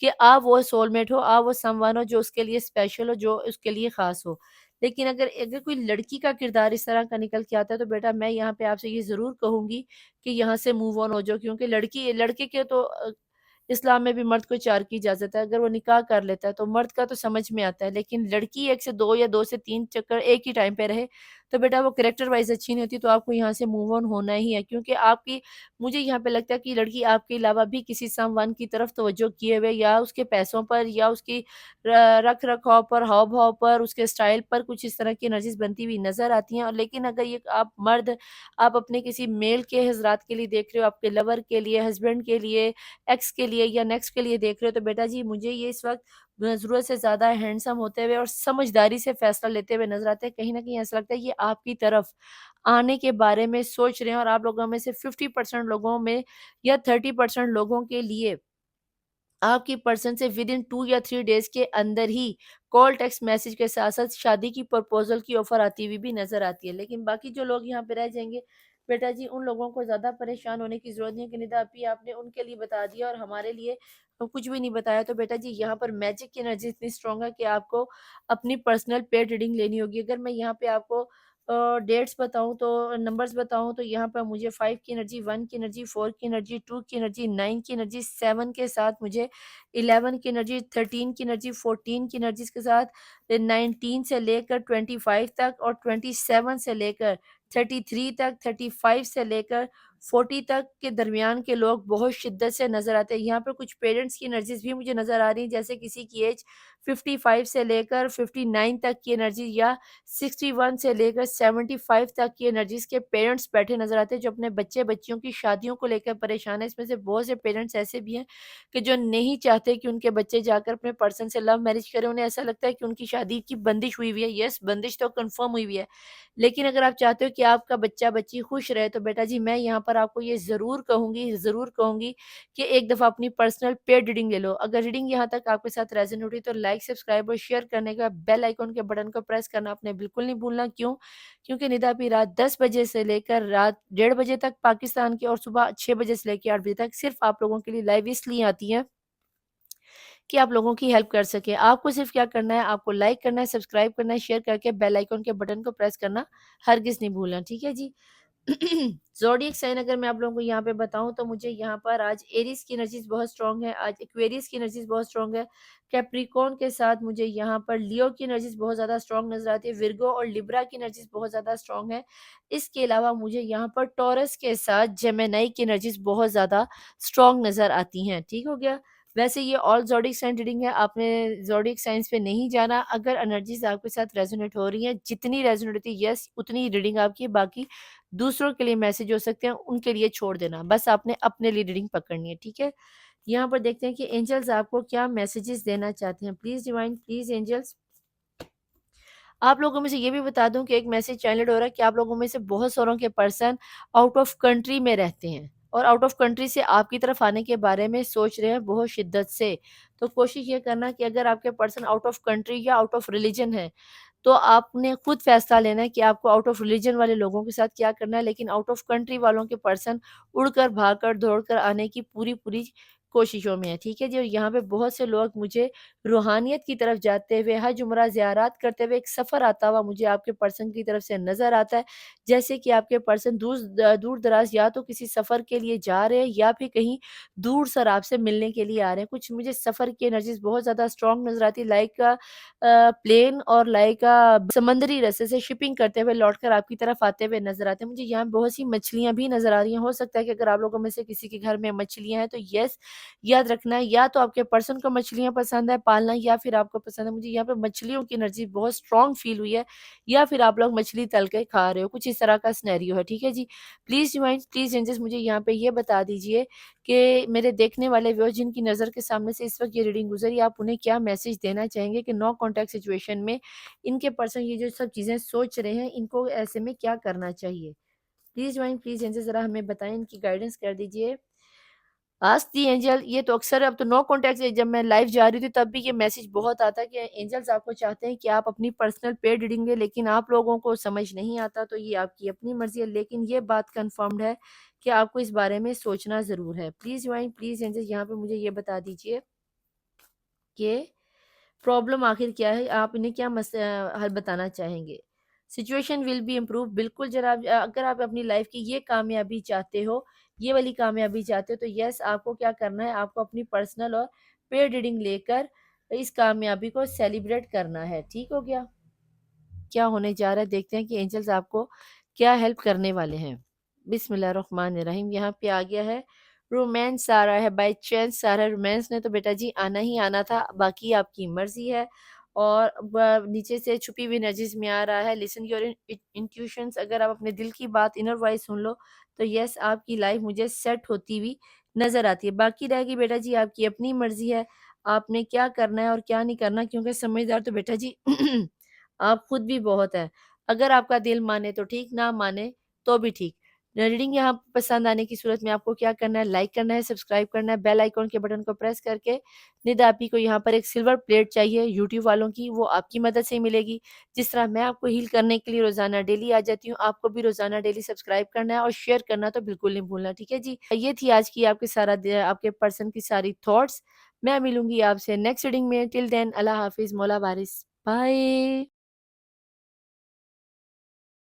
کہ آپ وہ سول میٹ ہو، آپ وہ سم ون ہو جو اس کے لیے اسپیشل ہو، جو اس کے لیے خاص ہو۔ لیکن اگر کوئی لڑکی کا کردار اس طرح کا نکل کے آتا ہے تو بیٹا میں یہاں پہ آپ سے یہ ضرور کہوں گی کہ یہاں سے موو آن ہو جاؤ، کیونکہ لڑکے کے تو اسلام میں بھی مرد کو 4 کی اجازت ہے، اگر وہ نکاح کر لیتا ہے تو مرد کا تو سمجھ میں آتا ہے، لیکن لڑکی 1 سے 2 یا 2 سے 3 چکر ایک ہی ٹائم پہ رہے تو بیٹا وہ کریکٹر وائز اچھی نہیں ہوتی، تو آپ کو یہاں سے موو آن ہونا ہی ہے، کیونکہ آپ کی مجھے یہاں پہ لگتا ہے کہ لڑکی آپ کے علاوہ بھی کسی سم ون کی طرف توجہ کیے ہوئے، یا اس کے پیسوں پر یا اس کی رکھ رکھاؤ پر، ہاؤ بھاؤ پر، اس کے سٹائل پر کچھ اس طرح کی انرجیز بنتی ہوئی نظر آتی ہیں۔ اور لیکن اگر یہ آپ مرد آپ اپنے کسی میل کے حضرات کے لیے دیکھ رہے ہو، آپ کے لور کے لیے، ہسبینڈ کے لیے، ایکس کے لیے یا نیکسٹ کے لیے دیکھ رہے ہو، تو بیٹا جی مجھے یہ اس وقت ضرورت سے زیادہ ہینڈسم ہوتے ہوئے اور سمجھداری سے فیصلہ لیتے ہوئے نظر آتے ہیں۔ کہیں نہ کہیں ایسا لگتا ہے یہ آپ کی طرف آنے کے بارے میں سوچ رہے ہیں، اور آپ لوگوں میں سے 50% لوگوں میں یا 30% لوگوں کے لیے آپ کی پرسن سے ود ان 2 یا 3 ڈیز کے اندر ہی کال ٹیکسٹ میسج کے ساتھ ساتھ شادی کی پرپوزل کی آفر آتی ہوئی بھی نظر آتی ہے۔ لیکن باقی جو لوگ یہاں پہ رہ جائیں گے بیٹا جی ان لوگوں کو زیادہ پریشان ہونے کی ضرورت نہیں ہے کہ ندا اپی آپ نے ان کے لیے بتا دیا اور ہمارے لیے کچھ بھی نہیں بتایا۔ تو بیٹا جی یہاں پر میجک کی انرجی اتنی اسٹرانگ ہے کہ آپ کو اپنی پرسنل پیڈ ریڈنگ لینی ہوگی۔ اگر میں یہاں پہ آپ کو ڈیٹس بتاؤں تو نمبرز بتاؤں تو یہاں پر مجھے 5 کی انرجی، 1 کی انرجی، 4 کی انرجی، 2 کی انرجی، 9 کی انرجی، 7 کے ساتھ مجھے 11 کی انرجی، 13 کی انرجی، 14 کی انرجیز کے ساتھ 19 سے لے کر 25 تک، اور 27 سے لے کر 33 تک، 35 سے لے کر 40 تک کے درمیان کے لوگ بہت شدت سے نظر آتے ہیں۔ یہاں پر کچھ پیرنٹس کی انرجیز بھی مجھے نظر آ رہی ہیں، جیسے کسی کی ایج 55 سے لے کر 59 تک کی انرجی، یا 61 سے لے کر 75 تک کی انرجیز کے پیرنٹس بیٹھے نظر آتے ہیں جو اپنے بچے بچیوں کی شادیوں کو لے کر پریشان ہیں۔ اس میں سے بہت سے پیرنٹس ایسے بھی ہیں کہ جو نہیں چاہتے کہ ان کے بچے جا کر اپنے پرسن سے لو میرج کریں، انہیں ایسا لگتا ہے کہ ان کی شادی کی بندش ہوئی ہوئی ہے۔ یس بندش تو کنفرم ہوئی ہوئی ہے، لیکن اگر آپ چاہتے ہو کہ آپ کا بچہ بچی خوش رہے تو بیٹا جی میں یہاں پر آپ کو یہ ضرور کہوں گی کہ ایک دفعہ اپنی پرسنل پیڈ ریڈنگ لے لو۔ اگر ریڈنگ یہاں تک آپ کے ساتھ ریزن ہوتی تو لائک، سبسکرائب اور شیئر کرنے کا بیل آئیکن کے بٹن کو پریس کرنا آپ نے بالکل نہیں بھولنا۔ کیوں؟ کیونکہ ندا پی رات 10 بجے سے لے کر رات 1:30 بجے تک پاکستان کے، اور صبح 6 بجے سے لے کے 8 بجے تک صرف آپ لوگوں کے لیے لائیو اس لیے آتی ہیں کہ آپ لوگوں کی ہیلپ کر سکے۔ آپ کو صرف کیا کرنا ہے، آپ کو لائک کرنا ہے، سبسکرائب کرنا ہے، شیئر کر کے بیل آئیکن کے بٹن کو پریس کرنا ہرگز نہیں بھولنا، ٹھیک ہے جی۔ زوڈیک سائن اگر میں آپ لوگوں کو یہاں پہ بتاؤں تو مجھے یہاں پر آج ایریز کی انرجیز بہت اسٹرانگ ہے، آج ایکویریس کی انرجیز بہت اسٹرانگ ہے، کیپریکون کے ساتھ مجھے یہاں پر لیو کی انرجیز بہت زیادہ اسٹرانگ نظر آتی ہے، ورگو اور لیبرا کی انرجیز بہت زیادہ اسٹرانگ ہے۔ اس کے علاوہ مجھے یہاں پر ٹورس کے ساتھ جیمینائی کی انرجیز بہت زیادہ اسٹرانگ نظر آتی ہیں، ٹھیک ہو گیا۔ ویسے یہ آل زوڈیک سائن ریڈنگ ہے، آپ نے زوڈیک سائنس پہ نہیں جانا۔ اگر انرجیز آپ کے ساتھ ریزونیٹ ہو رہی ہیں، جتنی ریزونیٹ ہوتی ہے یس اتنی ریڈنگ آپ کی، باقی دوسروں کے لیے میسج ہو سکتے ہیں ان کے لیے چھوڑ دینا، بس آپ نے اپنے لیے ریڈنگ پکڑنی ہے، ٹھیک ہے۔ یہاں پر دیکھتے ہیں کہ اینجلز آپ کو کیا میسیجز دینا چاہتے ہیں۔ Please divine, please angels. آپ لوگوں میں سے یہ بھی بتا دوں کہ ایک میسج چینلڈ ہو رہا ہے کہ آپ لوگوں میں سے بہت ساروں کے پرسن آؤٹ آف کنٹری میں رہتے ہیں اور آؤٹ آف کنٹری سے آپ کی طرف آنے کے بارے میں سوچ رہے ہیں بہت شدت سے۔ تو کوشش یہ کرنا کہ اگر آپ کے پرسن آؤٹ آف کنٹری یا آؤٹ آف ریلیجن ہے تو آپ نے خود فیصلہ لینا ہے کہ آپ کو آؤٹ آف ریلیجن والے لوگوں کے ساتھ کیا کرنا ہے، لیکن آؤٹ آف کنٹری والوں کے پرسن اڑ کر، بھاگ کر، دوڑ کر آنے کی پوری کوششوں میں ہے، ٹھیک ہے جی۔ اور یہاں پہ بہت سے لوگ مجھے روحانیت کی طرف جاتے ہوئے، حج عمرہ زیارات کرتے ہوئے ایک سفر آتا ہوا مجھے آپ کے پرسن کی طرف سے نظر آتا ہے، جیسے کہ آپ کے پرسن دور دراز یا تو کسی سفر کے لیے جا رہے ہیں یا پھر کہیں دور سر آپ سے ملنے کے لیے آ رہے ہیں۔ کچھ مجھے سفر کی انرجیز بہت زیادہ اسٹرانگ نظر آتی ہے، لائک پلین اور لائک سمندری رستے سے شپنگ کرتے ہوئے لوٹ کر آپ کی طرف آتے ہوئے نظر آتے ہیں۔ مجھے یہاں بہت سی مچھلیاں بھی نظر آ رہی ہیں، ہو سکتا ہے کہ اگر آپ لوگوں میں سے کسی کے گھر میں مچھلیاں ہیں تو یس یاد رکھنا ہے، یا تو آپ کے پرسن کو مچھلیاں پسند ہے پالنا یا پھر آپ کو پسند ہے۔ مجھے یہاں پہ مچھلیوں کی انرجی بہت اسٹرانگ فیل ہوئی ہے، یا پھر آپ لوگ مچھلی تل کے کھا رہے ہو، کچھ اس طرح کا سینیریو ہے، ٹھیک ہے جی۔ پلیز ڈیوائن، پلیز اینجلز مجھے یہاں پہ یہ بتا دیجئے کہ میرے دیکھنے والے ویور جن کی نظر کے سامنے سے اس وقت یہ ریڈنگ گزری، آپ انہیں کیا میسج دینا چاہیں گے کہ نو کانٹیکٹ سچویشن میں ان کے پرسن یہ جو سب چیزیں سوچ رہے ہیں ان کو ایسے میں کیا کرنا چاہیے؟ پلیز ڈیوائن، پلیز اینجل ذرا ہمیں بتائیں، ان کی گائیڈنس کر دیجئے۔ آسک دی اینجل، یہ تو اکثر اب تو نو کانٹیکٹ سے جب میں لائف جا رہی تھی تب بھی یہ میسج بہت آتا ہے کہ اینجلز آپ کو چاہتے ہیں کہ آپ اپنی پرسنل پیڈ ریڈنگ لیں، لیکن آپ لوگوں کو سمجھ نہیں آتا، تو یہ آپ کی اپنی مرضی ہے، لیکن یہ بات کنفرمڈ ہے کہ آپ کو اس بارے میں سوچنا ضرور ہے۔ پلیز ڈیوائن، پلیز اینجل یہاں پہ مجھے یہ بتا دیجئے کہ پرابلم آخر کیا ہے، آپ انہیں کیا حل بتانا چاہیں گے؟ سچویشن ول بی امپروو، بالکل جناب، اگر آپ اپنی لائف کی یہ کامیابی چاہتے ہو، یہ والی کامیابی چاہتے ہو، تو یس آپ کو کیا کرنا ہے، آپ کو اپنی پرسنل اور پیڈ ریڈنگ لے کر اس کامیابی کو سیلیبریٹ کرنا ہے، ٹھیک ہو گیا؟ کیا ہونے جا رہا ہے دیکھتے ہیں کہ اینجلز آپ کو کیا ہیلپ کرنے والے ہیں۔ بسم اللہ الرحمن الرحیم۔ یہاں پہ آ گیا ہے رومانس آ رہا ہے، بائی چانس آ رہا ہے رومانس، نے تو بیٹا جی آنا ہی آنا تھا، باقی آپ کی مرضی ہے۔ اور نیچے سے چھپی ہوئی انرجیز میں آ رہا ہے لسن یور انٹیوشنز، اگر آپ اپنے دل کی بات انر وائس سن لو تو یس آپ کی لائف مجھے سیٹ ہوتی ہوئی نظر آتی ہے۔ باقی رہے گی بیٹا جی آپ کی اپنی مرضی ہے، آپ نے کیا کرنا ہے اور کیا نہیں کرنا، کیونکہ سمجھدار تو بیٹا جی آپ خود بھی بہت ہے، اگر آپ کا دل مانے تو ٹھیک، نہ مانے تو بھی ٹھیک۔ ریڈنگ یہاں پسند آنے کی صورت میں آپ کو کیا کرنا ہے، لائک کرنا ہے، سبسکرائب کرنا ہے، بیل آئیکن کے بٹن کو پریس کر کے ندا آپی کو یہاں پر ایک سلور پلیٹ چاہیے یوٹیوب والوں کی، وہ آپ کی مدد سے ملے گی۔ جس طرح میں آپ کو ہیل کرنے کے لیے روزانہ ڈیلی آ جاتی ہوں، آپ کو بھی روزانہ ڈیلی سبسکرائب کرنا ہے اور شیئر کرنا تو بالکل نہیں بھولنا، ٹھیک ہے جی۔ یہ تھی آج کی آپ کے آپ کے پرسن کی ساری تھاٹس۔ میں ملوں گی آپ سے نیکسٹ ریڈنگ میں، ٹل دین اللہ حافظ، مولا وارث، بائے۔